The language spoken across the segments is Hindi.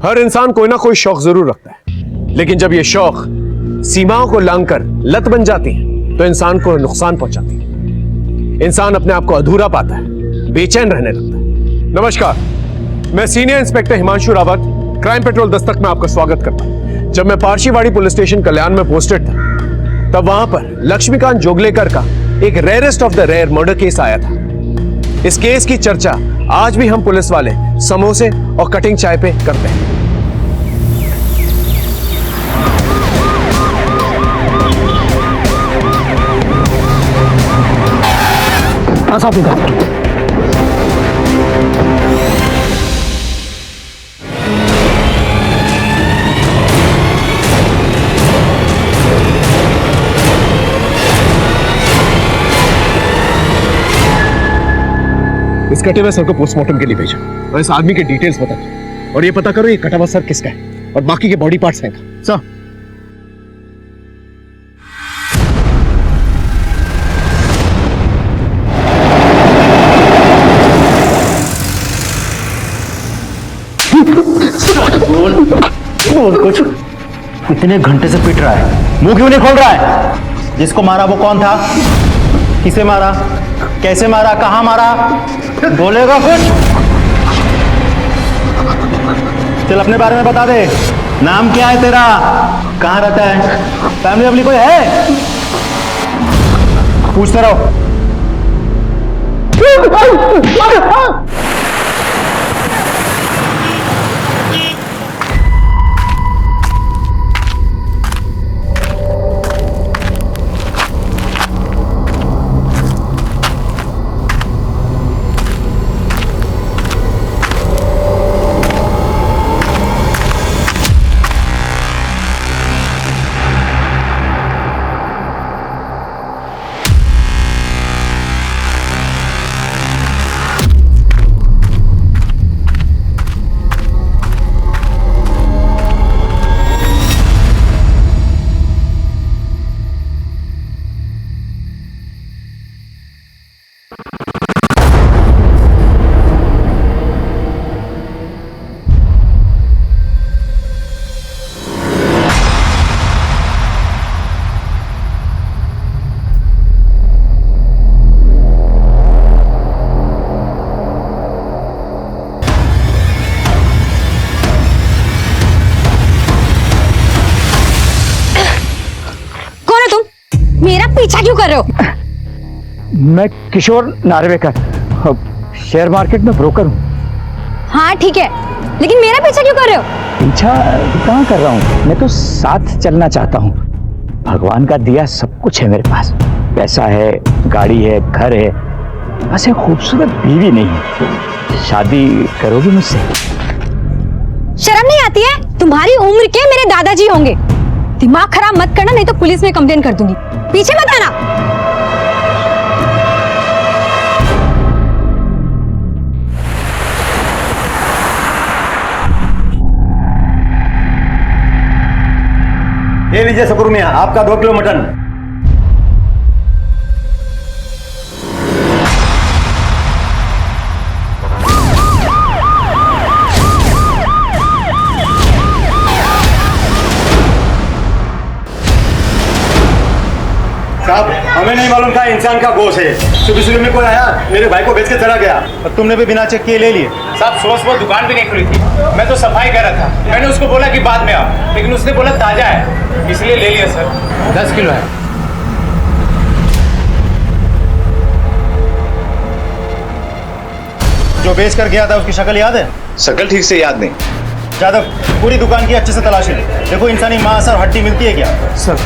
हर इंसान कोई ना कोई शौक जरूर रखता है, लेकिन जब ये शौक सीमाओं को लांघकर लत बन जाती है तो इंसान को नुकसान पहुंचाती है। इंसान अपने आप को अधूरा पाता है, बेचैन रहने लगता है। नमस्कार, मैं senior inspector Himanshu Rawat, crime petrol Dastak में आपका स्वागत करता हूं। जब मैं पारशीवाड़ी पुलिस स्टेशन कल्याण में पोस्टेड था, तब वहां पर लक्ष्मीकांत जोगलेकर का एक rarest of the rare murder case आया था। इस केस की चर्चा आज भी हम पुलिस वाले समोसे और कटिंग चाय पे करते हैं। इस कटे हुए सर को पोस्टमार्टम के लिए भेजा और इस आदमी के डिटेल्स बता दो और ये पता करो ये कटा हुआ सर किसका है और बाकी के बॉडी पार्ट्स हैं का। सर बोल कुछ। इतने घंटे से पिट रहा है, मुंह क्यों नहीं खोल रहा है? जिसको मारा वो कौन था? किसे मारा? कैसे मारा? कहां मारा? बोलेगा कुछ? चल अपने बारे में बता दे। नाम क्या है तेरा? कहां रहता है? फैमिली वैमिली कोई है? पूछते रहो। पीछा क्यों कर रहे हो? मैं किशोर नार्वेकर, शेयर मार्केट में ब्रोकर हूँ। हाँ ठीक है, लेकिन मेरा पीछा क्यों कर रहे हो? पीछा कहाँ कर रहा हूँ, मैं तो साथ चलना चाहता हूँ। भगवान का दिया सब कुछ है मेरे पास, पैसा है, गाड़ी है, घर है, बस एक खूबसूरत बीवी नहीं है। शादी करोगी मुझसे? शर्म नहीं आती है? तुम्हारी उम्र के मेरे दादाजी होंगे। दिमाग खराब मत करना, नहीं तो पुलिस में कंप्लेन कर दूंगी। पीछे मत आना। लीजिए सकूर मियां, आपका 2 किलो मटन। साहब, हमें नहीं मालूम था इंसान का गोश्त है। सुबह सुबह में कोई आया, मेरे भाई को बेच के चला गया और तुमने भी बिना चेक किए ले लिए। साहब सुबह सुबह दुकान भी नहीं खुली थी, मैं तो सफाई कर रहा था। मैंने उसको बोला कि बाद में आओ, लेकिन उसने बोला ताजा है, इसलिए ले लिया सर। 10 किलो है। जो बेच कर गया था उसकी शक्ल याद है? शक्ल ठीक से याद नहीं। जादव, पूरी दुकान की अच्छे से तलाशी ले, देखो इंसानी मांस और हड्डी मिलती है क्या। सर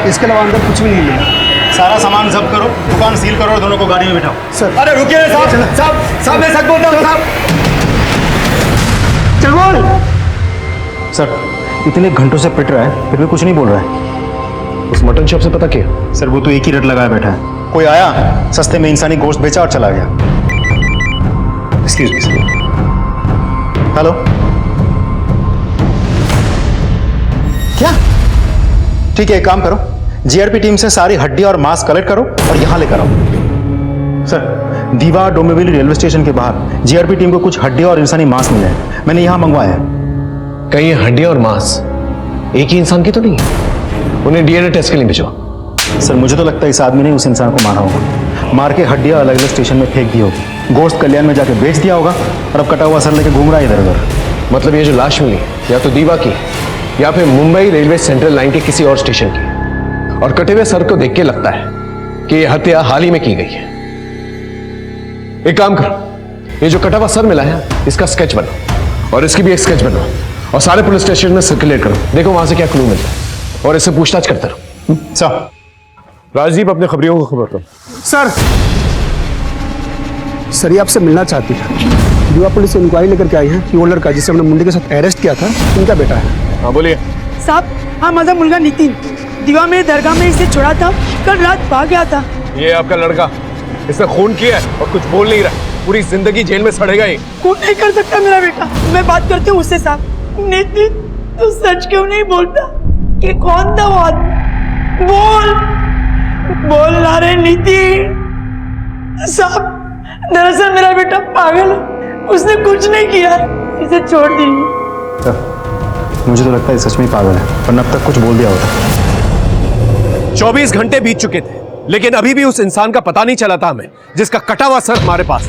इसके अलावा अंदर कुछ भी नहीं मिला। सारा सामान जब्त करो, दुकान सील करो और दोनों को गाड़ी में बिठाओ। सर। अरे रुकिए साहब, साहब मैं सच बोलता हूँ साहब। चल बोल। सर, इतने घंटों से पिट रहा है फिर भी कुछ नहीं बोल रहा है। उस मटन शॉप से पता किया? सर वो तो एक ही रट लगाए बैठा है। कोई आया, सस्ते में इंसानी गोश्त बेचा और चला गया। Excuse me. हेलो, क्या? ठीक है, एक काम करो, जीआरपी टीम से सारी हड्डी और मांस कलेक्ट करो और यहां लेकर आओ। सर, दीवा डोंबिवली रेलवे स्टेशन के बाहर जीआरपी टीम को कुछ हड्डी और इंसानी मांस मिले हैं, मैंने यहां मंगवाया है। कहीं ये हड्डी और मांस एक ही इंसान की तो नहीं है? उन्हें डीएनए टेस्ट के लिए भिजवा। सर मुझे तो लगता है इस आदमी ने उस इंसान को मारा होगा, मार के हड्डियां अलग अलग स्टेशन में फेंक दी होगी, गोश्त कल्याण में जाके बेच दिया होगा और अब कटा हुआ सर लेके घूम रहा है इधर उधर। मतलब ये जो लाश मिली या तो दीवा की या फिर मुंबई रेलवे सेंट्रल लाइन के किसी और स्टेशन की, और कटे हुए सर को देख के लगता है कि यह हत्या हाल ही में की गई है। एक काम करो, ये जो कटा हुआ सर मिला है इसका स्केच बनाओ और इसकी भी एक स्केच बनाओ और सारे पुलिस स्टेशन में सर्कुलेट करो, देखो वहां से क्या क्लू मिलता है और इससे पूछताछ करते रहो। सर, राजदीप अपने खबरियों को खबर करो। सर ये आपसे मिलना चाहती है। दीवा पुलिस इंक्वायरी लेकर के आई है कि वो लड़का जिसे हमने मुंडे के साथ अरेस्ट किया था उनका बेटा है। हाँ बोलिए। साहब, हाँ माझा मुलगा नितिन दीवा में दरगाह में इसे छोड़ा था, कल रात भाग गया था। ये आपका लड़का, इसने खून किया है और कुछ बोल नहीं रहा, पूरी जिंदगी जेल में सड़ेगा ये। कौन नहीं कर सकता मेरा बेटा, मैं बात करती हूँ उससे। साहब नितिन, तू सच क्यों नहीं बोलता कि कौन था वो आदमी? बोल ना रे नितिन। साहब दरअसल मेरा बेटा पागल है, उसने कुछ नहीं किया, इसे छोड़ दीजिए। मुझे तो लगता है सच में ही पागल है, वरना अब तक कुछ बोल दिया होता। 24 घंटे बीत चुके थे लेकिन अभी भी उस इंसान का पता नहीं चला था हमें जिसका कटा हुआ सर हमारे पास।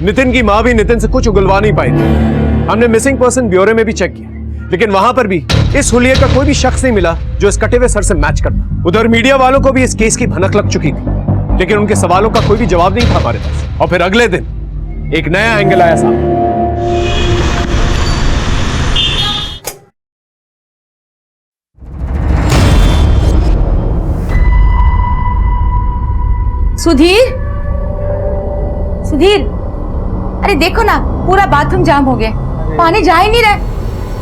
नितिन की मां भी नितिन से कुछ उगलवा नहीं पाई थी। हमने मिसिंग पर्सन ब्यूरो में भी चेक किया लेकिन वहां पर भी इस हुलिये का कोई भी शख्स नहीं मिला जो इस कटे हुए सर से मैच करता। उधर मीडिया वालों को भी इस केस की भनक लग चुकी थी लेकिन उनके सवालों का कोई भी जवाब नहीं था हमारे पास। और फिर अगले दिन एक नया एंगल आया सामने। सुधीर, सुधीर, अरे देखो ना पूरा बाथरूम जाम हो गया, पानी जा ही नहीं रहा।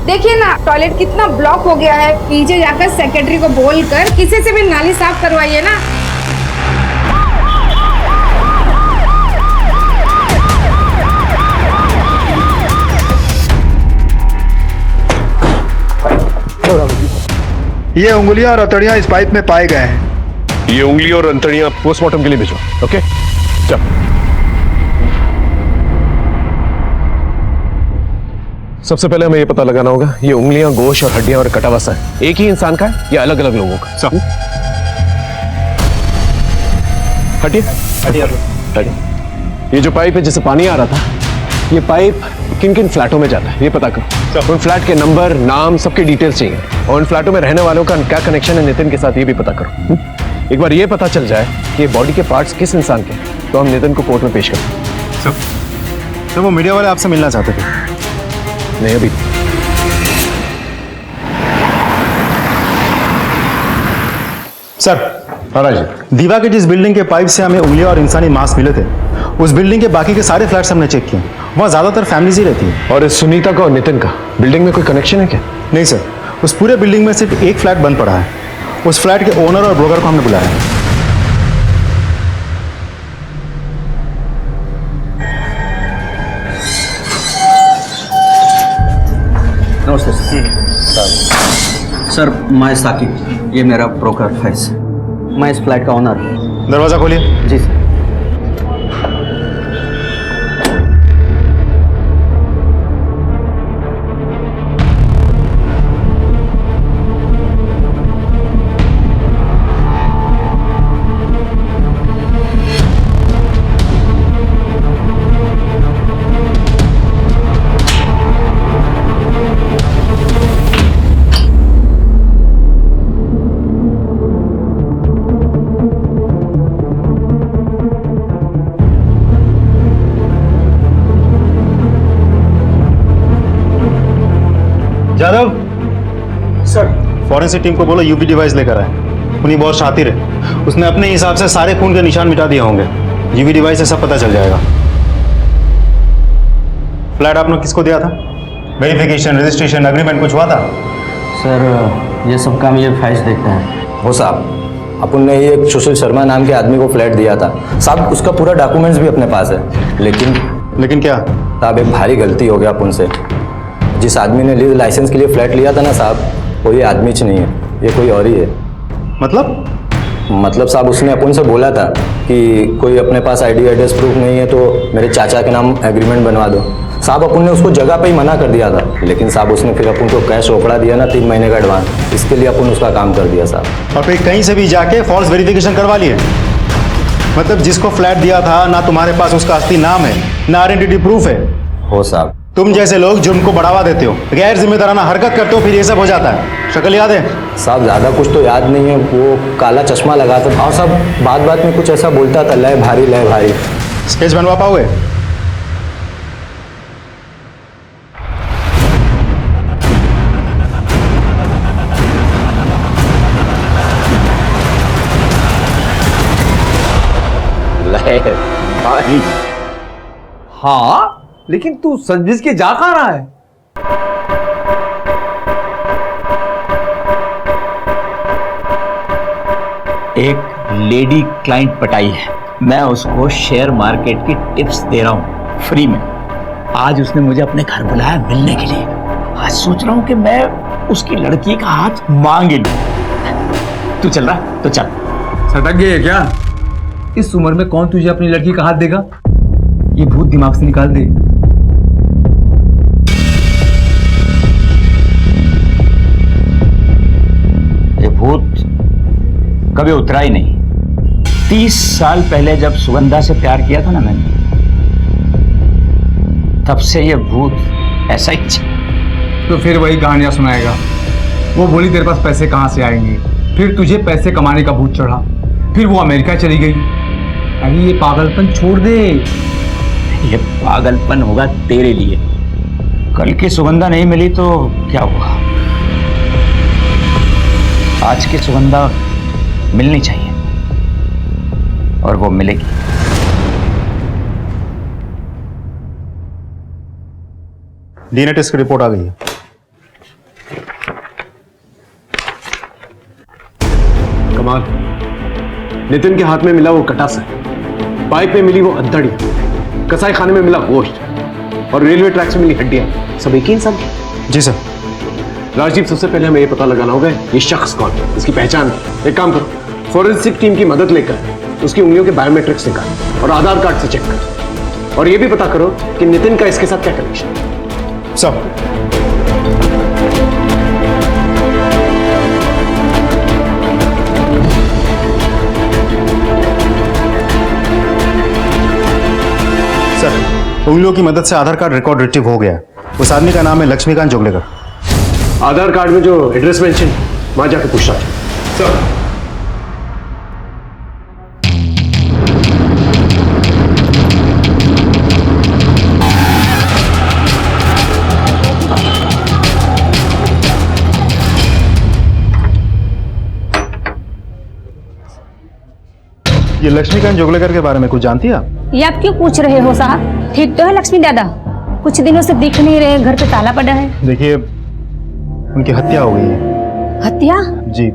देखिए ना टॉयलेट कितना ब्लॉक हो गया है, पीछे जाकर सेक्रेटरी को बोलकर किसी से भी नाली साफ करवाइए ना। ये उंगलियां और हथौड़ियां इस पाइप में पाए गए हैं। ये उंगली और अंतड़ियां पोस्टमार्टम के लिए भेजो। ओके चल। सबसे पहले हमें ये पता लगाना होगा ये उंगलियां, गोश्त और हड्डियां और कटा हुआ सर एक ही इंसान का है या अलग अलग लोगों का? हटिए। ये जो पाइप है जिससे पानी आ रहा था, ये पाइप किन किन फ्लैटों में जाता है ये पता करो। उन फ्लैट के नंबर, नाम, सबके डिटेल्स चाहिए और उन फ्लैटों में रहने वालों का क्या कनेक्शन है नितिन के साथ ये भी पता करो। एक बार ये पता चल जाए कि बॉडी के पार्ट्स किस इंसान के तो हम नितिन को कोर्ट में पेश करें। तो वो मीडिया वाले आपसे मिलना चाहते थे? नहीं अभी। सर, दीवा के जिस बिल्डिंग के पाइप से हमें उंगलियां और इंसानी मांस मिले थे उस बिल्डिंग के बाकी के सारे फ्लैट्स हमने चेक किए, वहाँ ज्यादातर फैमिलीज ही रहती है। और इस सुनीता का और नितिन का बिल्डिंग में कोई कनेक्शन है क्या? नहीं सर, उस पूरे बिल्डिंग में सिर्फ एक फ्लैट बंद पड़ा है। उस फ्लैट के ओनर और ब्रोकर को हमने बुलाया है। नमस्ते सर, मैं साकिब, ये मेरा ब्रोकर फैज, मैं इस फ्लैट का ओनर हूँ। दरवाजा खोलिए। जी sir. Yadav sir, forensic team को बोलो यूवी डिवाइस लेकर आए। उन्हीं बहुत शातिर है, उसने अपने हिसाब से सारे खून के निशान मिटा दिए होंगे। यूवी डिवाइस से सब पता चल जाएगा। फ्लैट आपने किसको दिया था? वेरिफिकेशन, रजिस्ट्रेशन, एग्रीमेंट कुछ हुआ था? सर ये सब काम ये फैज देखते हैं। हो साहब, अपन ने ये एक सुशील शर्मा नाम के आदमी को फ्लैट दिया था साहब, उसका पूरा डॉक्यूमेंट्स भी अपने पास है। लेकिन क्या साहब, एक भारी गलती हो गया अपन से। जिस आदमी ने लीज लाइसेंस के लिए फ्लैट लिया था ना साहब, वो ये आदमी च नहीं है, ये कोई और ही है। मतलब साहब, उसने अपन से बोला था कि कोई अपने पास आईडी एड्रेस प्रूफ नहीं है तो मेरे चाचा के नाम एग्रीमेंट बनवा दो। साहब अपन ने उसको जगह पे ही मना कर दिया था, लेकिन साहब उसने फिर अपन को कैश रोकड़ा दिया ना 3 महीने का एडवांस, इसके लिए अपन उसका काम कर दिया साहब। और फिर कहीं से भी जाके फॉल्स वेरिफिकेशन करवा लिए? मतलब जिसको फ्लैट दिया था ना तुम्हारे पास उसका असली नाम है, ना आइडेंटिटी प्रूफ है। हो साहब, तुम जैसे लोग जुर्म को बढ़ावा देते हो, गैर जिम्मेदाराना हरकत करते हो, फिर ये सब हो जाता है। शक्ल याद है? साहब ज़्यादा कुछ तो याद नहीं है, वो काला चश्मा लगाता था और सब बात बात में कुछ ऐसा बोलता था, लय भारी लय भारी। स्केच बनवा पाओगे? लय भारी? हाँ, लेकिन तू सच के जा कहाँ रहा है? एक लेडी क्लाइंट पटाई है, मैं उसको शेयर मार्केट की टिप्स दे रहा हूँ फ्री में। आज उसने मुझे अपने घर बुलाया मिलने के लिए। आज सोच रहा हूँ कि मैं उसकी लड़की का हाथ मांग लूं। तू चल रहा तो चल। सटक गई है क्या? इस उम्र में कौन तुझे अपनी लड़की का हाथ देगा? ये भूत दिमाग से निकाल दे। ये भूत कभी उतरा ही नहीं। 30 साल पहले जब सुगंधा से प्यार किया था ना मैंने, तब से ये भूत ऐसा ही तो फिर वही कहानियां सुनाएगा। वो बोली तेरे पास पैसे कहाँ से आएंगे, फिर तुझे पैसे कमाने का भूत चढ़ा, फिर वो अमेरिका चली गई। अरे ये पागलपन छोड़ दे। ये पागलपन होगा तेरे लिए। कल की सुगंधा नहीं मिली तो क्या हुआ? आज की सुगंधा मिलनी चाहिए और वो मिलेगी। डीएनए टेस्ट की रिपोर्ट आ गई है। कमाल, नितिन के हाथ में मिला वो कटासा, पाइप में मिली वो अद्धड़ी, कसाई खाने में मिला गोश्त और रेलवे ट्रैक्स में मिली हड्डियां, सब एक ही इंसान की। जी सर। राजीव, सबसे पहले हमें ये पता लगाना होगा ये शख्स कौन है, इसकी पहचान क्या। एक काम करो, फॉरेंसिक टीम की मदद लेकर उसकी उंगलियों के बायोमेट्रिक्स निकाल और आधार कार्ड से चेक कर, और ये भी पता करो कि नितिन का इसके साथ क्या कनेक्शन है। सब सर, उंगलियों की मदद से आधार कार्ड रिकॉर्ड रिट्रीव हो गया है। उस आदमी का नाम है लक्ष्मीकांत जोगलेकर। आधार कार्ड में जो एड्रेस मेंशन, वहां जाके पूछना। सर, ये लक्ष्मीकांत जोगलेकर के बारे में कुछ जानती है आप? ये आप क्यों पूछ रहे हो साहब? ठीक तो है लक्ष्मी दादा, कुछ दिनों से दिख नहीं रहे, घर पे ताला पड़ा है। देखिए, उनकी हत्या हो गई है। हत्या? जी,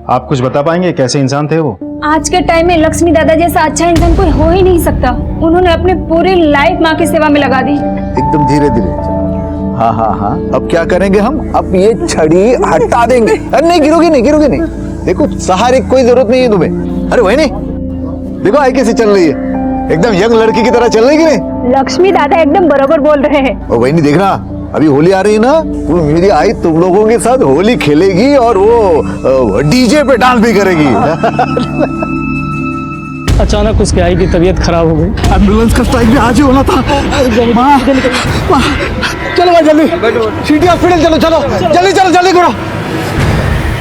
आप कुछ बता पाएंगे कैसे इंसान थे वो? आज के टाइम में लक्ष्मी दादा जैसा अच्छा इंसान कोई हो ही नहीं सकता। उन्होंने अपनी पूरी लाइफ माँ की सेवा में लगा दी। एकदम धीरे धीरे। हाँ हाँ हाँ, अब क्या करेंगे हम? अब ये छड़ी हटा देंगे। अरे नहीं, गिरोगी नहीं, गिरोगी नहीं। देखो सहारे की कोई जरूरत नहीं है तुम्हें। अरे वही नहीं, देखो आई कैसे चल रही है, एकदम यंग लड़की की तरह चल रही है। लक्ष्मी दादा एकदम बरोबर बोल रहे हैं। और वही नहीं, देखना अभी होली आ रही है ना, तो मेरी आई तुम लोगों के साथ होली खेलेगी और वो डीजे पे डांस भी करेगी। अचानक उसकी आई की तबीयत खराब हो गई। एम्बुलेंस का स्ट्राइक भी आज ही होना था। चलो भाई जल्दी, सिटी हॉस्पिटल चलो, चलो जल्दी, चलो जल्दी करो।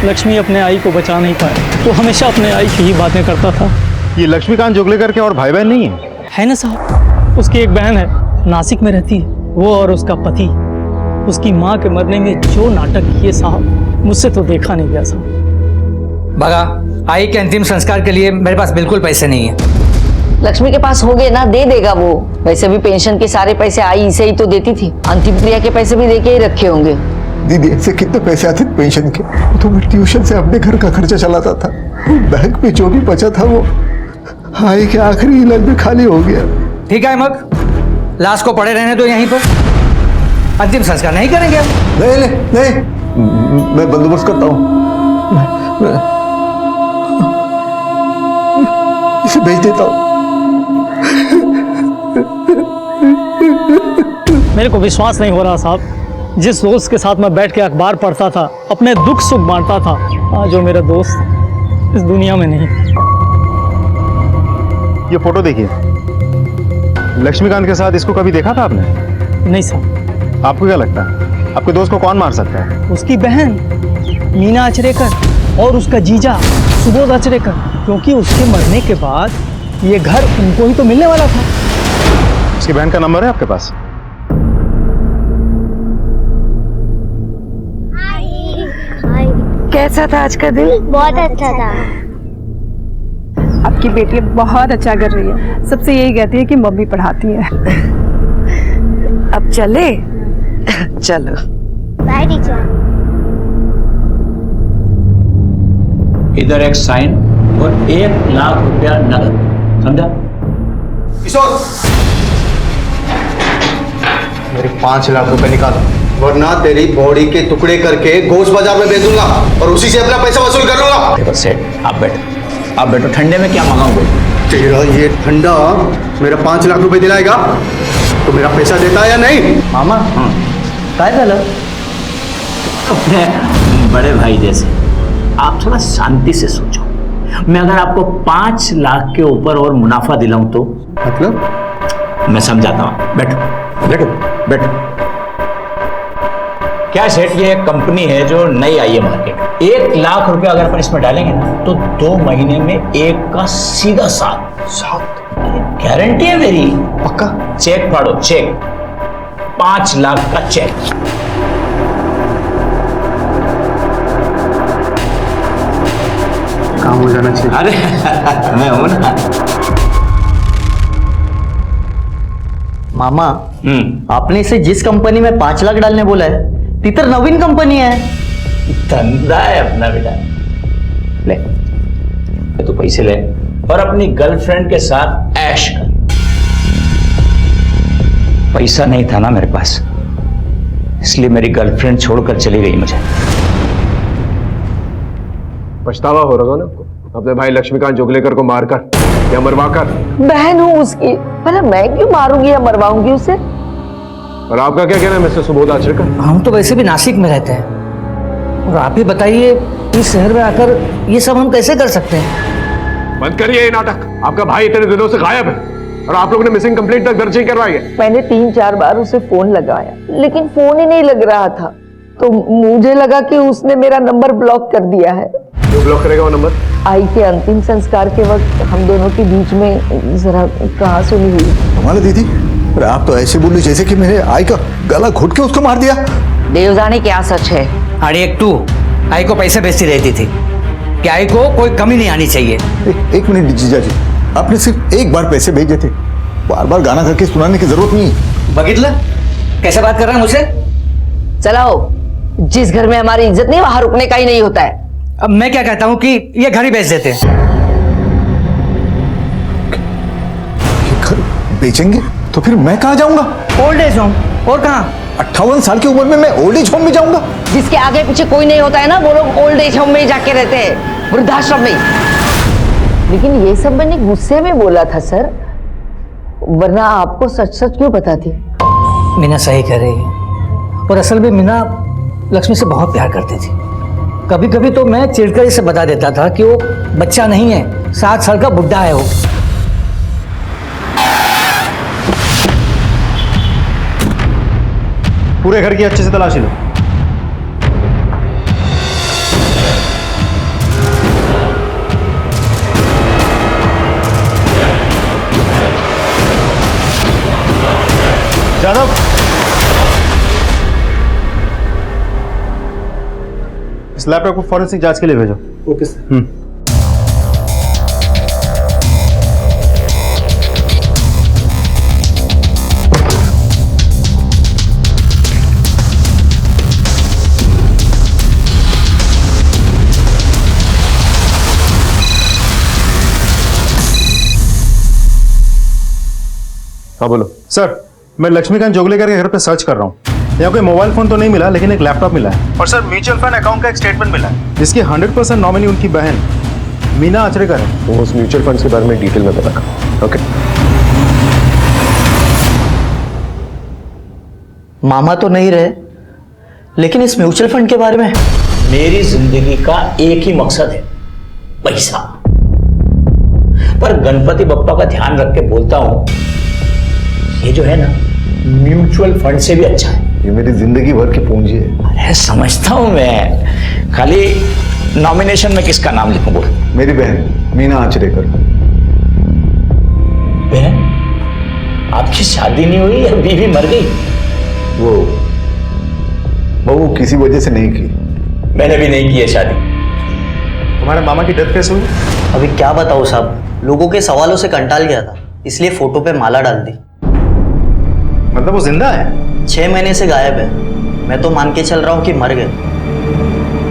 लक्ष्मी अपने आई को बचा नहीं पाया। वो हमेशा अपने आई की ही बातें करता था। ये लक्ष्मीकांत जोगलेकर के और भाई बहन नहीं है ना साहब? उसकी एक बहन है, नासिक में रहती है। वो और उसका पति उसकी माँ के मरने में जो नाटक किए साहब, मुझसे तो देखा नहीं गया साहब। बगा, आई के अंतिम संस्कार के लिए मेरे पास बिल्कुल पैसे नहीं है। लक्ष्मी के पास होंगे ना, दे देगा वो। वैसे भी पेंशन के सारे पैसे आई इसे ही तो देती थी। अंतिम क्रिया के पैसे भी देके ही रखे होंगे। दीदी ऐसे कितने पैसे आते थे पेंशन के? तो मैं ट्यूशन से अपने घर का खर्चा चलाता था। बैंक में जो भी बचा था वो आई के आखिरी इलाज में खाली हो गया। ठीक है अहमद, लाश को पड़े रहने दो यहीं पर। अंतिम संस्कार नहीं करेंगे हम? नहीं नहीं नहीं, मैं बंदोबस्त करता हूँ। इसे भेज देता हूँ। मेरे को विश्वास नहीं हो रहा साहब, जिस दोस्त के साथ मैं बैठ के अखबार पढ़ता था, अपने दुख सुख बांटता था, आज वो मेरा दोस्त इस दुनिया में नहीं। ये फोटो देखिए, लक्ष्मीकांत के साथ इसको कभी देखा था आपने? नहीं साहब। आपको क्या लगता है आपके दोस्त को कौन मार सकता है? उसकी बहन मीना अचरेकर और उसका जीजा सुबोध अचरेकर, क्योंकि उसके मरने के बाद ये घर उनको ही तो मिलने वाला था। उसकी बहन का नंबर है आपके पास? कैसा था आज का दिन? बहुत अच्छा था। आपकी बेटी बहुत अच्छा कर रही है। सबसे यही कहती है कि मम्मी पढ़ाती है। अब चले? चलो। Bye teacher. इधर एक साइन और 1 लाख रुपया नगद, समझा? किशोर, मेरे 5 लाख रुपए निकालो, वरना तेरी बॉडी के टुकड़े करके गोश्त बाजार में बेच दूंगा और उसी से अपना पैसा वसूल कर लूंगा। देखो सेठ, आप बैठो, ठंडे में क्या मंगाओगे? तेरा ये ठंडा मेरा 5 लाख रुपए दिलाएगा तो मेरा पैसा देता है या नहीं? मामा, काय झालं? अपने बड़े भाई जैसे आप थोड़ा शांति से सोचो। मैं अगर आपको 5 लाख के ऊपर और मुनाफा दिलाऊं तो? मतलब? मैं समझाता हूं, बैठो बैठो बैठो। क्या सेठ, ये एक कंपनी है जो नई आई है मार्केट। 1 लाख रुपया अगर अपन इसमें डालेंगे ना तो 2 महीने में 1 का सीधा 7 गारंटी है मेरी। पक्का? चेक फाड़ो, चेक 5 लाख का चेक। काम हो जाना चाहिए। अरे मैं हूं ना। मामा, आपने इसे जिस कंपनी में 5 लाख डालने बोला है, ती तर नवीन कंपनी है। धंधा है अपना बेटा। ले तो पैसे ले और अपनी गर्लफ्रेंड के साथ ऐश कर। पैसा नहीं था ना मेरे पास, इसलिए मेरी गर्लफ्रेंड छोड़कर चली गई मुझे। पछतावा हो रहा ना आपको अपने भाई लक्ष्मीकांत जोगलेकर को मारकर या मरवाकर? बहन हूँ उसकी, भला मैं क्यों मारूंगी या मरवाऊंगी उसे? और आपका क्या कहना है मिस्टर सुबोध आचरेकर? हम तो वैसे भी नासिक में रहते हैं, और आप ही बताइए इस शहर में आकर ये सब हम कैसे कर सकते हैं? बंद करिए ये नाटक। आपका भाई इतने दिनों से गायब है और आप लोगों ने मिसिंग कंप्लेंट तक दर्ज नहीं करवाई है। मैंने 3-4 बार उसे फोन लगाया, लेकिन फोन ही नहीं लग रहा था, तो मुझे लगा कि उसने मेरा नंबर ब्लॉक कर दिया है। जो ब्लॉक करेगा वो नंबर? आई के अंतिम संस्कार के वक्त हम दोनों के बीच में जरा कहासुनी हुई। हमारे दीदी, अरे आप तो ऐसे बोली जैसे कि मैंने आई का गला घुट के उसको मार दिया। देव जाने क्या सच है। अरे एक तू आई को पैसे भेजती रहती थी कि आई को कोई कमी नहीं आनी चाहिए। एक मिनट जीजा जी, आपने सिर्फ एक बार पैसे भेजे थे, बार बार गाना करके सुनाने की जरूरत नहीं। बगितला कैसे बात कर रहा है मुझसे? चलाओ, जिस घर में हमारी इज्जत नहीं वहां रुकने का ही नहीं होता है। अब मैं क्या कहता हूँ कि ये घर ही बेच देते हैं। घर बेचेंगे तो फिर मैं कहाँ जाऊंगा? Old age home. और कहाँ? 58 साल की उम्र में मैं ओल्ड एज होम में जाऊंगा? जिसके आगे पीछे कोई नहीं होता है ना, वो लोग ओल्ड एज होम में ही जाके रहते हैं, वृद्धाश्रम में। लेकिन ये सब मैंने गुस्से में बोला था सर, वरना आपको सच सच क्यों बताती? मीना सही कह रही है। और असल में मीना लक्ष्मी से बहुत प्यार करती थी। कभी कभी तो मैं चिढ़कर इसे बता देता था कि वो बच्चा नहीं है, 7 साल का बुढ़ा है वो। पूरे घर की अच्छे से तलाशी लो। जादव, इस लैपटॉप को फॉरेंसिक जांच के लिए भेजो। Okay sir. हाँ बोलो। सर, मैं लक्ष्मीकांत जोगलेकर के घर पे सर्च कर रहा हूँ। यहाँ कोई मोबाइल फोन तो नहीं मिला, लेकिन एक लैपटॉप मिला है। और सर, म्यूचुअल फंड अकाउंट का एक स्टेटमेंट मिला है, जिसकी 100% नॉमिनी उनकी बहन मीना आचरेकर है। तो उस म्यूचुअल फंड के बारे में डिटेल में पता कर। ओके। मामा तो नहीं रहे, लेकिन इस म्यूचुअल फंड के बारे में मेरी जिंदगी का एक ही मकसद है, पैसा। पर गणपति बप्पा का ध्यान रख के बोलता हूं, ये जो है ना म्यूचुअल फंड से भी अच्छा है। ये मेरी जिंदगी भर की पूंजी है। अरे समझता हूं मैं, खाली नॉमिनेशन में किसका नाम लिखूं बोल? मेरी बहन मीना आचरेकर। बहन? आपकी शादी नहीं हुई या बीवी मर गई? वो किसी वजह से नहीं की। मैंने भी नहीं की है शादी। तुम्हारे मामा की डेथ कैसे हुई? अभी क्या बताऊं साहब, लोगों के सवालों से कंटाल गया था, इसलिए फोटो पे माला डाल दी। मतलब वो जिंदा है? 6 महीने से गायब है। मैं तो मान के चल रहा हूँ कि मर गए।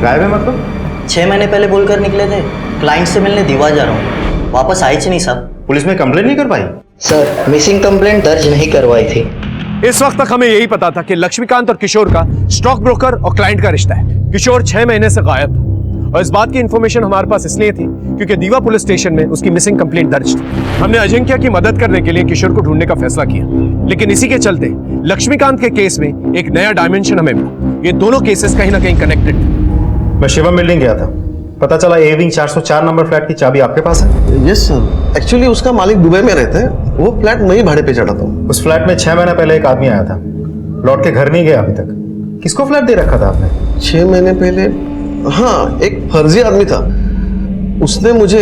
गायब है मतलब? 6 महीने पहले बोलकर निकले थे क्लाइंट से मिलने दीवा जा रहा हूँ, वापस आई नहीं साहब। पुलिस में कंप्लेंट नहीं कर पाई? सर, मिसिंग कंप्लेंट दर्ज नहीं करवाई थी। इस वक्त तक हमें यही पता था कि लक्ष्मीकांत और किशोर का स्टॉक ब्रोकर और क्लाइंट का रिश्ता है। किशोर 6 महीने से गायब था और इस बात की इंफॉर्मेशन हमारे पास इसलिए थी क्योंकि दीवा पुलिस स्टेशन में उसकी मिसिंग कंप्लेंट दर्ज थी। हमने अजिंक्य की मदद करने के लिए किशोर को ढूंढने का फैसला किया, लेकिन इसी के चलते लक्ष्मीकांत के केस में एक नया डायमेंशन हमें मिला। ये दोनों केसेस कहीं ना कहीं कनेक्टेड थे। मैं शिवम बिल्डिंग गया था, पता चला ए विंग 404 नंबर फ्लैट की चाबी आपके पास है? यस सर, एक्चुअली उसका मालिक दुबई में रहते हैं, वो फ्लैट मैं ही भाड़े पे चढ़ाता हूँ। उस फ्लैट में 6 महीने पहले एक आदमी आया था, लौट के घर नहीं गया अभी तक। किसको फ्लैट दे रखा था आपने? 6 महीने पहले, हाँ, एक फर्जी आदमी था। उसने मुझे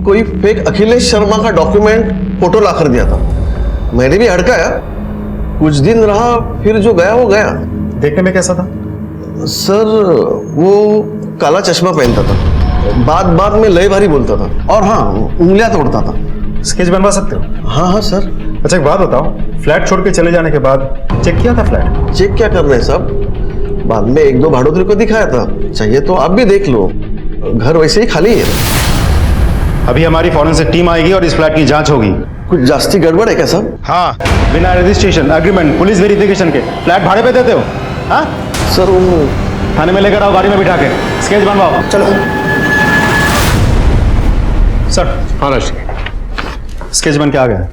कोई फेक अखिलेश शर्मा का डॉक्यूमेंट फोटो ला कर दिया था। मैंने भी हड़काया, कुछ दिन रहा, फिर जो गया वो गया। देखने में कैसा था? सर, वो काला चश्मा पहनता था, बात में लय भारी बोलता था, और हाँ, उंगलियां तोड़ता था। स्केच बनवा सकते हो? हाँ सर। अच्छा एक बात बताओ, फ्लैट छोड़ के चले जाने के बाद चेक किया था फ्लैट? चेक क्या कर रहे हैं साहब, बाद में 1-2 भाड़ोत्री को दिखाया था, चाहिए तो आप भी देख लो, घर वैसे ही खाली है। अभी हमारी फॉरेंसिक टीम आएगी और इस फ्लैट की जांच होगी। कुछ जास्ती गड़बड़ है क्या साहब? हाँ, बिना रजिस्ट्रेशन, एग्रीमेंट, पुलिस वेरिफिकेशन के फ्लैट भाड़े पे देते हो? हाँ सर, वो थाने में लेकर आओ, गाड़ी में बिठा के स्केच बनवाओ। चलो सर। हाँ राशि, स्केच बन के आ गया।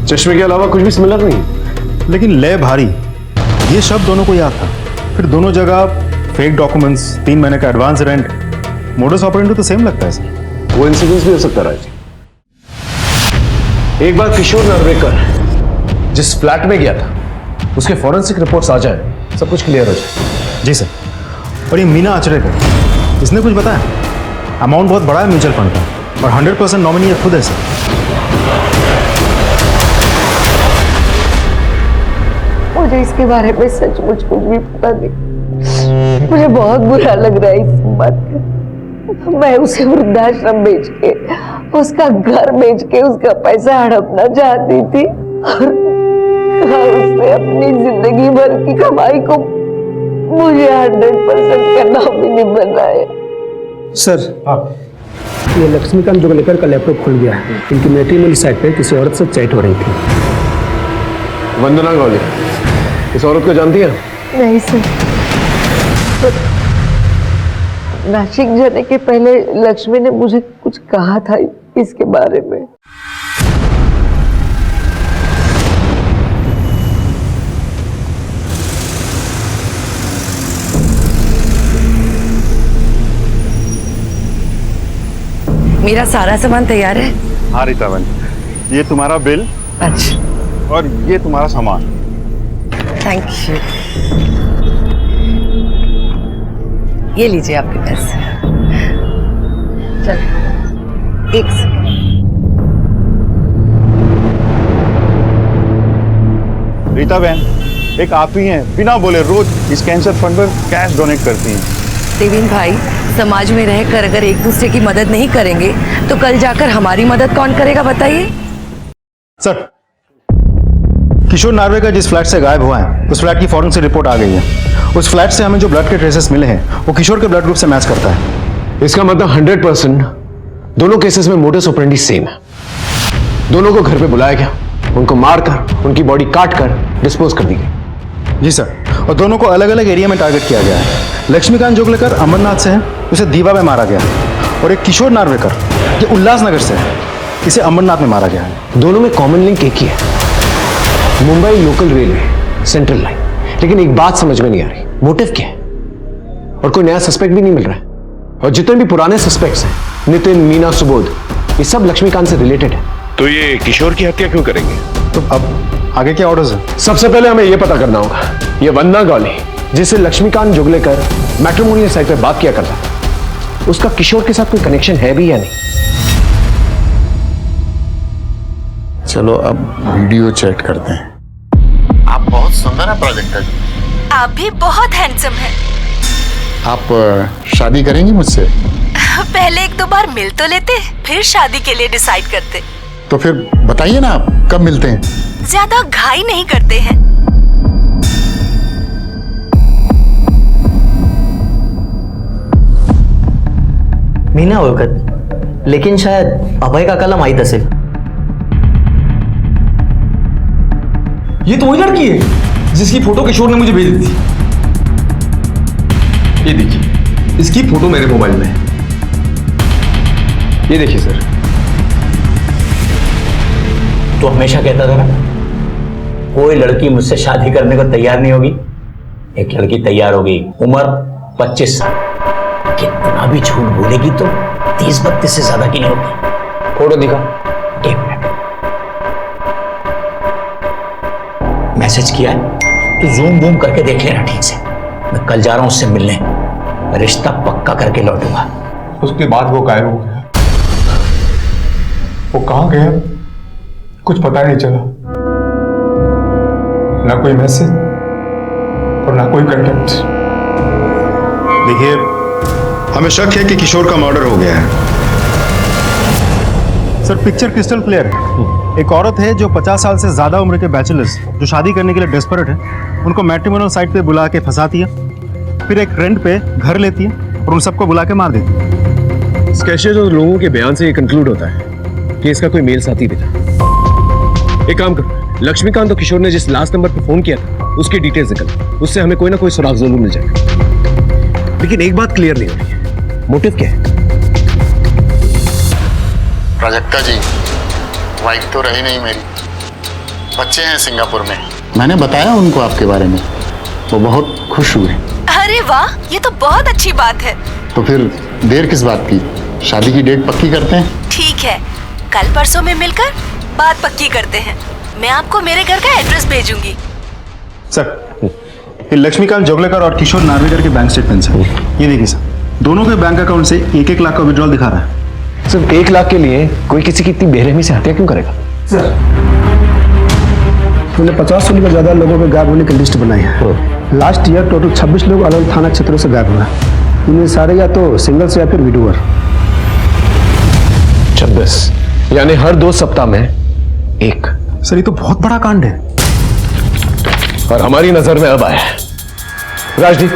चश्मे के अलावा कुछ भी सिमिलर नहीं, लेकिन ले भारी, ये शब्द दोनों को याद था। फिर दोनों जगह फेक डॉक्यूमेंट्स, 3 महीने का एडवांस रेंट, मोडस ऑपरेंडी तो सेम लगता है सर। वो इंसिडेंस भी हो सकता है राज। एक बार किशोर नार्वेकर जिस फ्लैट में गया था, उसके फॉरेंसिक रिपोर्ट्स आ जाए, सब कुछ क्लियर हो जाए। जी सर। और ये मीना आचरेकर, इसने कुछ बताया? अमाउंट बहुत बड़ा है म्यूचुअल फंड का, और 100% नॉमिनी खुद है सर। मुझे इसके बारे में सचमुच कुछ भी पता नहीं। मुझे बहुत बुरा लग रहा है इस बात का। मैं उसे वृद्धाश्रम बेच के, उसका घर बेच के उसका पैसा हड़पना चाहती थी, और उसने अपनी जिंदगी भर की कमाई को मुझे 100% करना भी नहीं बनाया। सर ये लक्ष्मीकांत जोगलेकर का लैपटॉप खुल गया है। इनकी मैट्रिमोनी साइट पे किसी औरत से चैट हो रही थी। वंदना गौली इस औरत को जानती है? नहीं सर, नासिक जाने के पहले लक्ष्मी ने मुझे कुछ कहा था इसके बारे में। मेरा सारा सामान तैयार है। हाँ रीतावन, ये तुम्हारा बिल। अच्छा। और ये तुम्हारा सामान। Thank you. ये लीजिए आपके पैसे। चलो एक सेकंड। रीता बहन, एक आप ही हैं बिना बोले रोज इस कैंसर फंड पर कैश डोनेट करती हैं। देवीन भाई, समाज में रहकर अगर एक दूसरे की मदद नहीं करेंगे तो कल जाकर हमारी मदद कौन करेगा बताइए। सर, किशोर नार्वेकर जिस फ्लैट से गायब हुआ है उस फ्लैट की फॉरेंसिक रिपोर्ट आ गई है। उस फ्लैट से हमें जो ब्लड के ट्रेसेस मिले हैं वो किशोर के ब्लड ग्रुप से मैच करता है। इसका मतलब 100% दोनों केसेस में मोडस ऑपरेंडी सेम है। दोनों को घर पे बुलाया गया, उनको मारकर उनकी बॉडी काट कर डिस्पोज कर दी गई। जी सर, और दोनों को अलग अलग एरिया में टारगेट किया गया है। लक्ष्मीकांत जोगलेकर अमरनाथ से है, उसे दीवा में मारा गया, और एक किशोर नार्वेकर ये उल्लासनगर से है, इसे अमरनाथ में मारा गया है। दोनों में कॉमन लिंक एक ही है, Mumbai local railway central line. लेकिन एक बात समझ में नहीं आ रही, मोटिव क्या है? और कोई नया सस्पेक्ट भी नहीं मिल रहा है। और जितने भी पुराने सस्पेक्ट्स हैं, नितिन, मीना, सुबोध, ये सब लक्ष्मीकांत से रिलेटेड है। तो ये किशोर की हत्या क्यों करेंगे? तो अब आगे क्या ऑर्डर्स है? सबसे पहले हमें यह पता करना होगा ये वंदना गौली जिससे लक्ष्मीकांत जोगलेकर मैट्रिमोनियल साइट पे बात किया करता था, उसका किशोर के साथ कोई कनेक्शन है भी या नहीं? चलो अब वीडियो चेक करते हैं। आप बहुत सुंदर है प्रोजेक्टर जी। आप भी बहुत हैंडसम हैं। आप शादी करेंगी मुझसे? पहले एक दो बार मिल तो लेते, फिर शादी के लिए डिसाइड करते। तो फिर बताइए ना आप कब मिलते हैं? ज्यादा घाई नहीं करते हैं। मीना ओळखत, लेकिन शायद अभय काकाला माहित असेल। ये तो वही लड़की है जिसकी फोटो किशोर ने मुझे भेजी थी। ये देखिए, इसकी फोटो मेरे मोबाइल में है। ये देखिए सर। तो हमेशा कहता था ना, कोई लड़की मुझसे शादी करने को तैयार नहीं होगी। एक लड़की तैयार हो गई, उम्र 25 साल। कितना भी झूठ बोलेगी तो 30-32 से ज्यादा की नहीं होगी। फोटो दिखा। एक मिनट, मैसेज किया है तो जूम बूम करके देख लेना ठीक से। मैं कल जा रहा हूं उससे मिलने, रिश्ता पक्का करके लौटूंगा। उसके बाद वो गायब हो गया। वो कहां गया कुछ पता नहीं चला, ना कोई मैसेज और ना कोई कांटेक्ट। देखिए, हमें शक है कि किशोर का मर्डर हो गया है। सर, पिक्चर क्रिस्टल क्लियर है। एक औरत है जो 50 साल से ज्यादा उम्र के बैचलर्स जो शादी करने के लिए डेस्परेट है, उनको मैट्रिमोनियल साइट पे बुला के फंसाती है, फिर एक रेंट पे घर लेती है और उन सबको बुला के मार देती है। स्केचेस और लोगों के बयान से ये कंक्लूड होता है कि इसका कोई मेल साथी भी था। एक काम करो, लक्ष्मीकांत और किशोर ने जिस लास्ट नंबर पर फोन किया था उसकी डिटेल्स निकल, उससे हमें कोई ना कोई सुराग जरूर मिल जाएगा। लेकिन एक बात क्लियर नहीं हो रही है, मोटिव क्या है? प्राजक्ता जी, वाइफ तो रही नहीं मेरी, बच्चे हैं सिंगापुर में। मैंने बताया उनको आपके बारे में, वो बहुत खुश हुए। अरे वाह, ये तो बहुत अच्छी बात है। तो फिर देर किस बात की, शादी की डेट पक्की करते हैं। ठीक है, कल परसों में मिलकर बात पक्की करते हैं। मैं आपको मेरे घर का एड्रेस भेजूंगी। सर, ये लक्ष्मीकांत जोगलेकर और किशोर नार्वेकर के बैंक स्टेटमेंट्स हैं। ये देखिए सर, दोनों के बैंक अकाउंट से 1-1 लाख का विड्रॉल दिखा रहा है। सिर्फ 1 लाख के लिए कोई किसी की इतनी बेरहमी से हत्या क्यों करेगा? सर, हमने 50 से लेकर ज्यादा लोगों के गायब होने की लिस्ट बनाई है। लास्ट ईयर टोटल 26 लोग अलग अलग थाना क्षेत्रों से गायब हुए। इनमें सारे या तो सिंगल्स या फिर विडोअर। 26 यानी हर 2 सप्ताह में एक। सर, ये तो बहुत बड़ा कांड है। और हमारी नजर में अब आया है। राजदीप,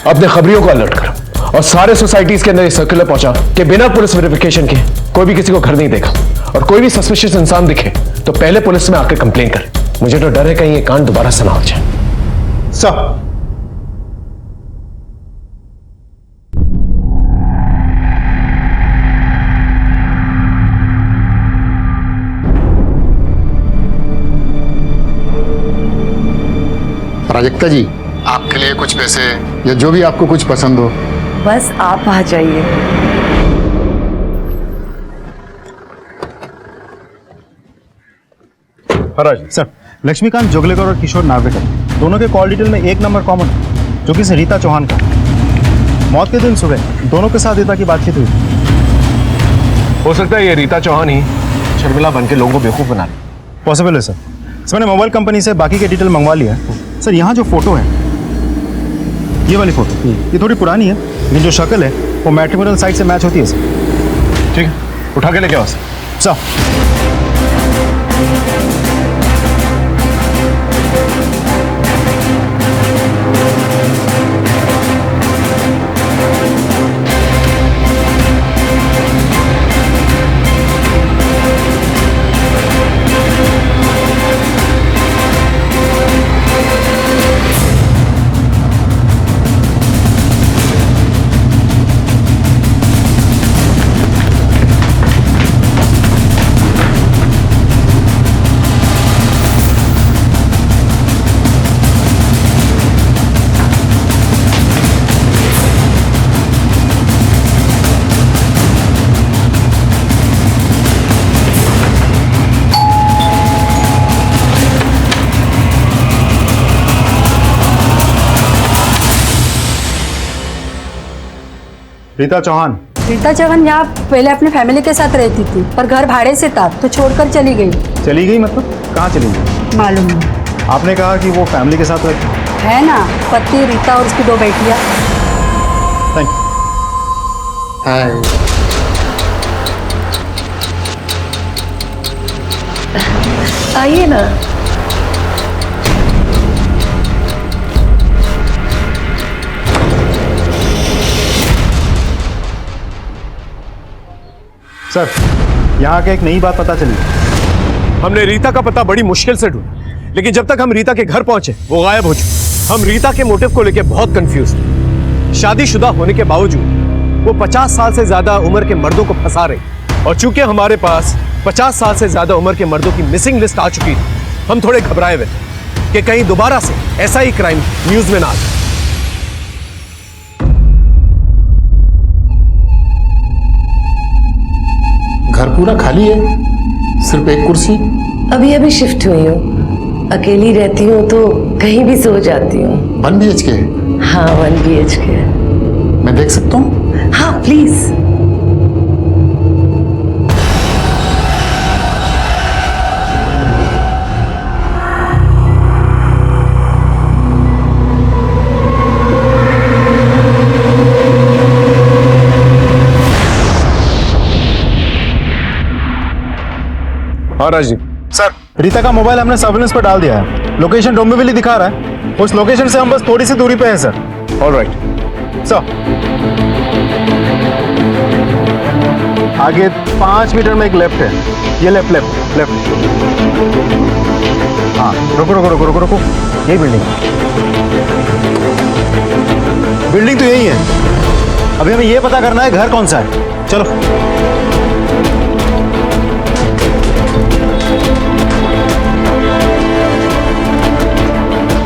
अपने खबरियों को अलर्ट करो और सारे सोसाइटीज के अंदर सर्कुलर पहुंचा कि बिना पुलिस वेरिफिकेशन के कोई भी किसी को घर नहीं देखा, और कोई भी सस्पिशियस इंसान दिखे तो पहले पुलिस में आकर कंप्लेन करे। मुझे तो डर है कहीं ये कांड दोबारा से ना हो जाए। सर, प्राजक्ता जी, आपके लिए कुछ पैसे या जो भी आपको कुछ पसंद हो। बस आप आ जाइए। सर, लक्ष्मीकांत जोगलेकर और किशोर नार्वेकर दोनों के कॉल डिटेल में एक नंबर कॉमन है, जो कि रीता चौहान का। मौत के दिन सुबह दोनों के साथ रीता की बातचीत हुई। हो सकता है ये रीता चौहान ही शर्मिला बन के लोगों को बेवकूफ बना रही। पॉसिबल है सर। मैंने मोबाइल कंपनी से बाकी के डिटेल मंगवा लिया है। सर, यहाँ जो फोटो है, ये वाली फोटो, ये थोड़ी पुरानी है, लेकिन जो शक्ल है वो मैट्रिमोनियल साइट से मैच होती है सर। ठीक है, उठा के लेके आओ सर। रीता चौहान। रीता चौहान यहाँ पहले अपने फैमिली के साथ रहती थी, पर घर भाड़े से था तो छोड़कर चली गई। चली गई मतलब कहाँ चली गई? मालूम नहीं। आपने कहा कि वो फैमिली के साथ रहती है ना, पति रीता और उसकी 2 बेटियां। Thank you. हाय। आइए ना। सर, यहाँ के एक नई बात पता चली। हमने रीता का पता बड़ी मुश्किल से ढूंढा, लेकिन जब तक हम रीता के घर पहुंचे वो गायब हो चुकी। हम रीता के मोटिव को लेकर बहुत कंफ्यूज थे। शादीशुदा होने के बावजूद वो 50 साल से ज्यादा उम्र के मर्दों को फंसा रही, और चूंकि हमारे पास 50 साल से ज्यादा उम्र के मर्दों की मिसिंग लिस्ट आ चुकी थी, हम थोड़े घबराए हुए थे कि कहीं दोबारा से ऐसा ही क्राइम न्यूज में ना आ जाए। घर पूरा खाली है, सिर्फ एक कुर्सी। अभी अभी शिफ्ट हुई हूँ, अकेली रहती हूँ तो कहीं भी सो जाती हूँ। 1 BHK? हाँ, 1 BHK। मैं देख सकता हूँ? हाँ प्लीज। हाँ राजदीप। सर, रीता का मोबाइल हमने सर्विलेंस पर डाल दिया है। लोकेशन डोंबिवली दिखा रहा है। उस लोकेशन से हम बस थोड़ी सी दूरी पे हैं सर। ऑलराइट सर, आगे 5 मीटर में एक लेफ्ट है। ये लेफ्ट लेफ्ट लेफ्ट। हाँ, रुको रुको रुको रुको रुको, यही बिल्डिंग तो यही है। अभी हमें ये पता करना है घर कौन सा है। चलो।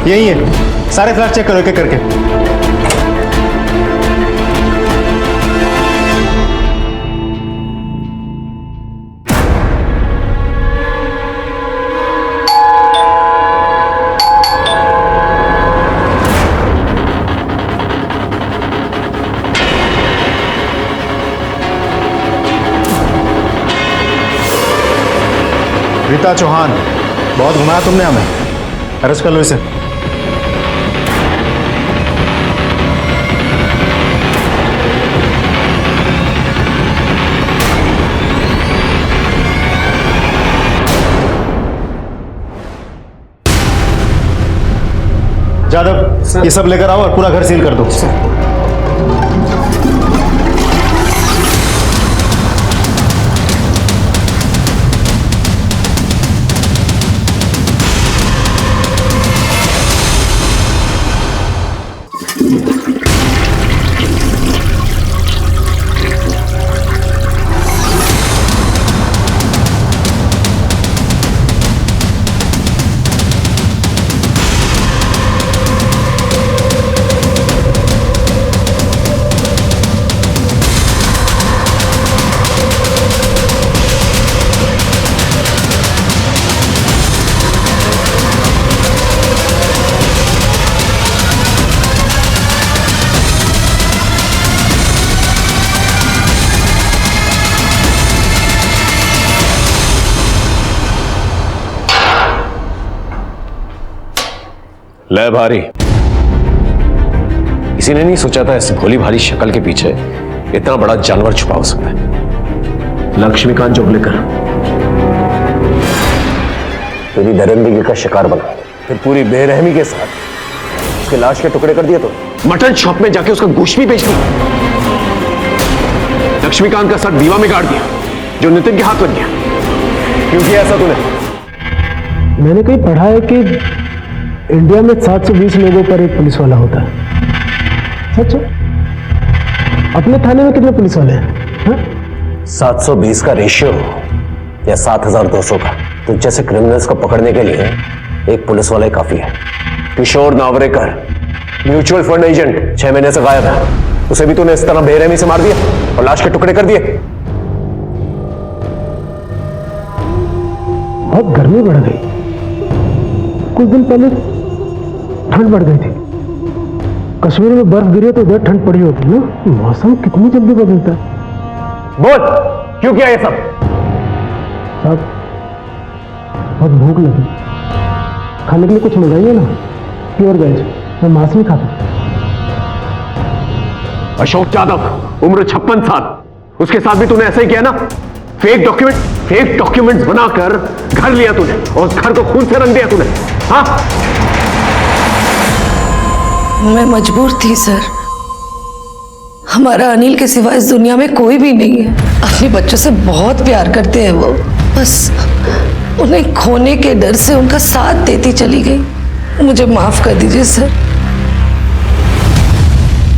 यही है, सारे फ्लैट चेक करो एक एक करके। रीता चौहान, बहुत घुमाया तुमने हमें। अरेस्ट कर लो इसे। जादव, ये सब लेकर आओ और पूरा घर सील कर दो। ले भारी, किसी ने नहीं सोचा था इस भोली भारी शक्ल के पीछे इतना बड़ा जानवर छुपा हो सकता है। लक्ष्मीकांत जोगलेकर तेरी दरिंदगी का शिकार बना, फिर पूरी बेरहमी के साथ उसके लाश के टुकड़े कर दिए। तो मटन शॉप में जाके उसका गोश्त भी बेच दिया। लक्ष्मीकांत का सर दीवा में गाड़ दिया जो नितिन के हाथ लग गया। क्यों किया ऐसा तूने? मैंने कहीं पढ़ा है कि इंडिया में 720 लोगों पर एक पुलिस वाला होता है। सच है? अपने थाने में कितने पुलिस वाले हैं? 720 का रेशियो या 7200 का? तो जैसे क्रिमिनल्स को पकड़ने के लिए एक पुलिस वाला ही काफी है। किशोर नावरेकर, म्यूचुअल फंड एजेंट, 6 महीने से गायब है। उसे भी तूने इस तरह बेरहमी से मार दिया और लाश के टुकड़े कर दिए। बहुत गर्मी बढ़ गई। कुछ दिन पहले ठंड बढ़ गई थी। कश्मीर में बर्फ गिरी तो उधर ठंड पड़ी होती ना। मौसम कितनी जल्दी बदलता है। बोल, क्यों किया ये सब? साहब, बहुत भूख लगी, खाने के लिए कुछ मंगाइए ना। प्योर वेज, मैं मांस नहीं खाता। अशोक यादव, उम्र 56 साल, उसके साथ भी तूने ऐसा ही किया ना? फेक डॉक्यूमेंट्स बनाकर घर लिया तूने और घर को खून से रंग दिया तूने। हाँ, मैं मजबूर थी सर। हमारा अनिल के सिवा इस दुनिया में कोई भी नहीं है। अपने बच्चों से बहुत प्यार करते हैं वो, बस उन्हें खोने के डर से उनका साथ देती चली गई। मुझे माफ कर दीजिए सर।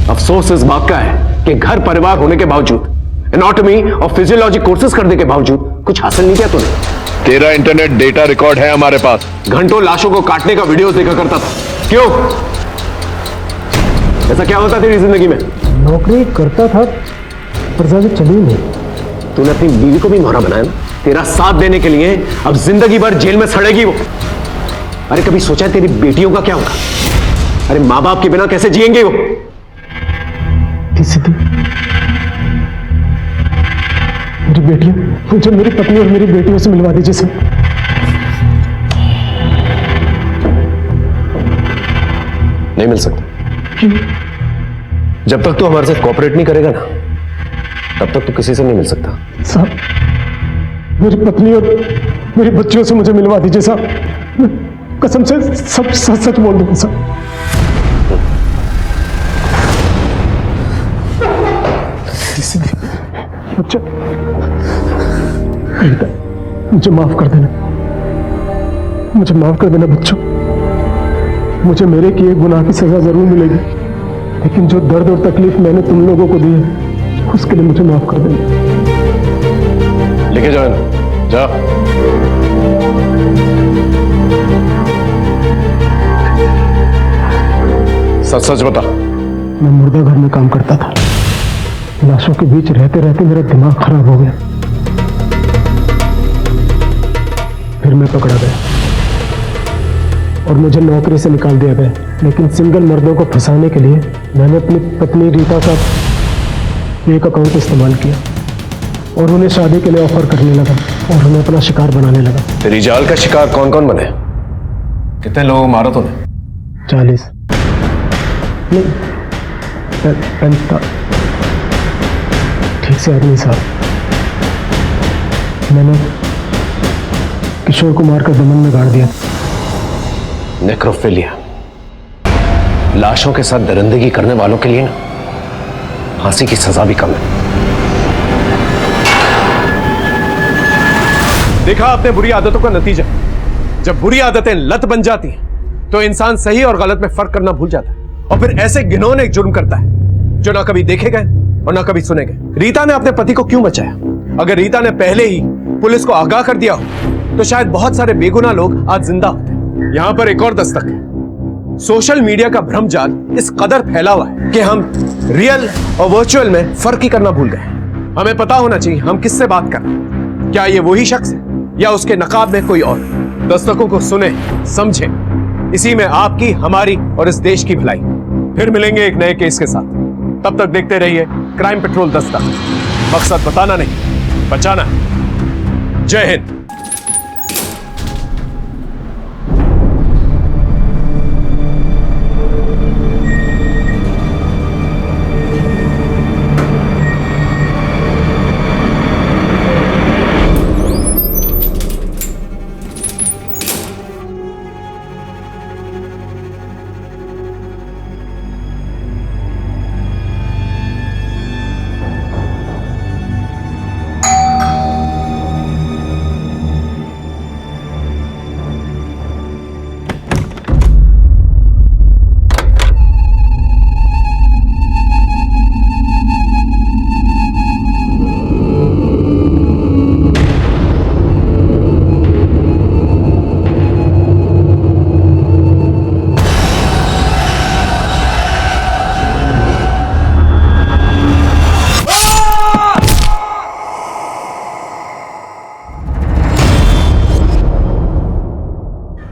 अफसोस इस बात का है कि घर परिवार होने के बावजूद, एनाटॉमी और फिजियोलॉजी कोर्सेज करने के बावजूद कुछ हासिल नहीं किया तूने। तेरा इंटरनेट डेटा रिकॉर्ड है हमारे पास। घंटों लाशों को काटने का वीडियो देखा करता था। क्यों? ऐसा क्या होता तेरी जिंदगी में? नौकरी करता था पर ज्यादा चली नहीं। तूने अपनी बीवी को भी मोहरा बनाया ना, तेरा साथ देने के लिए। अब जिंदगी भर जेल में सड़ेगी वो। अरे कभी सोचा है तेरी बेटियों का क्या होगा? अरे माँ बाप के बिना कैसे जिएंगे वो? मेरी बेटियों, मुझे मेरी पत्नी और मेरी बेटियों से मिलवा दीजिए सर। नहीं मिल सकता। क्यों? जब तक तू हमारे साथ कोऑपरेट नहीं करेगा ना, तब तक तू किसी से नहीं मिल सकता। साहब, मेरी पत्नी और मेरी बच्चियों से मुझे मिलवा दीजिए साहब। कसम से सब सच सच बोल दूंगा साहब। अच्छा, मुझे माफ कर देना, मुझे माफ कर देना बच्चों। मुझे मेरे किए गुनाह की सजा जरूर मिलेगी, लेकिन जो दर्द और तकलीफ मैंने तुम लोगों को दी है उसके लिए मुझे माफ कर देना। लेके जाओ ना, जा। सच सच बता। मैं मुर्दा घर में काम करता था। लाशों के बीच रहते रहते मेरा दिमाग खराब हो गया। फिर मैं पकड़ा गया और मुझे नौकरी से निकाल दिया गया। लेकिन सिंगल मर्दों को फंसाने के लिए मैंने अपनी पत्नी रीता का एक अकाउंट इस्तेमाल किया और उन्हें शादी के लिए ऑफर करने लगा और उन्हें अपना शिकार बनाने लगा। तेरी जाल का शिकार कौन कौन बने? कितने लोगों को मारा तूने? 40 नहीं, 45। ठीक से याद नहीं साहब। मैंने किशोर को मारकर दमन में गाड़ दिया। नेक्रोफिलिया। लाशों के साथ दरिंदगी करने वालों के लिए ना फांसी की सजा भी कम है। देखा आपने बुरी आदतों का नतीजा। जब बुरी आदतें लत बन जाती हैं तो इंसान सही और गलत में फर्क करना भूल जाता है और फिर ऐसे घिनौने जुर्म करता है जो ना कभी देखे गए और ना कभी सुने गए। रीता ने अपने पति को क्यों बचाया? अगर रीता ने पहले ही पुलिस को आगाह कर दिया हो तो शायद बहुत सारे बेगुनाह लोग आज जिंदा होते। यहां पर एक और दस्तक है। सोशल मीडिया का भ्रमजाल इस कदर फैला हुआ है कि हम रियल और वर्चुअल में फर्क ही करना भूल गए। हमें पता होना चाहिए हम किससे बात कर रहे हैं। क्या ये वही शख्स है या उसके नकाब में कोई और? दस्तकों को सुने, समझे, इसी में आपकी, हमारी और इस देश की भलाई। फिर मिलेंगे एक नए केस के साथ। तब तक देखते रहिए क्राइम पेट्रोल दस्तक। मकसद बताना नहीं, बचाना है। जय हिंद।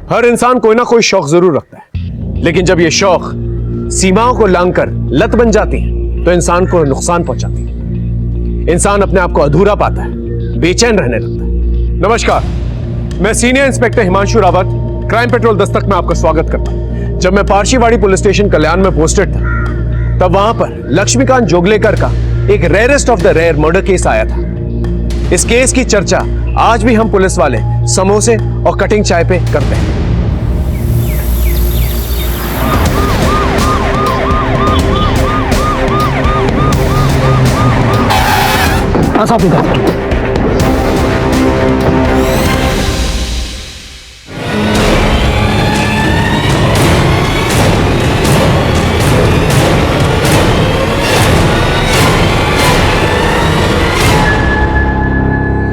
हर इंसान कोई ना कोई शौक जरूर रखता है, लेकिन जब ये शौक सीमाओं को लांघकर लत बन जाती है तो इंसान को नुकसान पहुंचाती है। इंसान अपने आप को अधूरा पाता है, बेचैन रहने लगता है। नमस्कार, मैं senior inspector Himanshu Rawat, crime petrol Dastak में आपका स्वागत करता हूं। जब मैं पारशीवाड़ी पुलिस स्टेशन कल्याण में पोस्टेड था तब वहां पर लक्ष्मीकांत जोगलेकर का एक rarest of the rare murder case आया था। इस केस की चर्चा आज भी हम पुलिस वाले समोसे और कटिंग चाय पे करते हैं। साफ निकाल।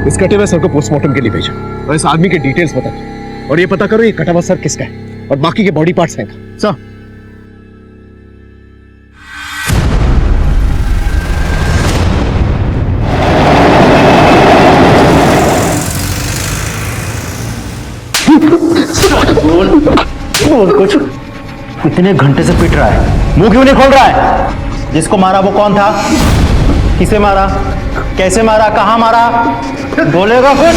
इस कटे हुए सर को पोस्टमार्टम के लिए भेजा और इस आदमी के डिटेल्स बता दो और ये पता करो ये कटा हुआ सर किसका है और बाकी के बॉडी पार्ट्स हैं का। सर बोल कुछ। इतने घंटे से पिट रहा है, मुंह क्यों नहीं खोल रहा है? जिसको मारा वो कौन था? किसे मारा? कैसे मारा? कहां मारा? बोलेगा कुछ?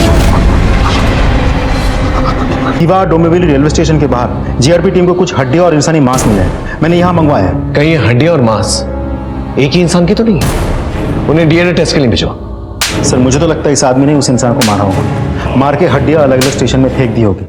दीवा डोंबिवली रेलवे स्टेशन के बाहर जीआरपी टीम को कुछ हड्डियां और इंसानी मांस मिले हैं। मैंने यहां मंगवाया है। कहीं हड्डियां और मांस एक ही इंसान की तो नहीं है? उन्हें डीएनए टेस्ट के लिए भिजवा। सर मुझे तो लगता है इस आदमी ने उस इंसान को मारा होगा, मार के हड्डियां अलग अलग स्टेशन में फेंक दी होगी।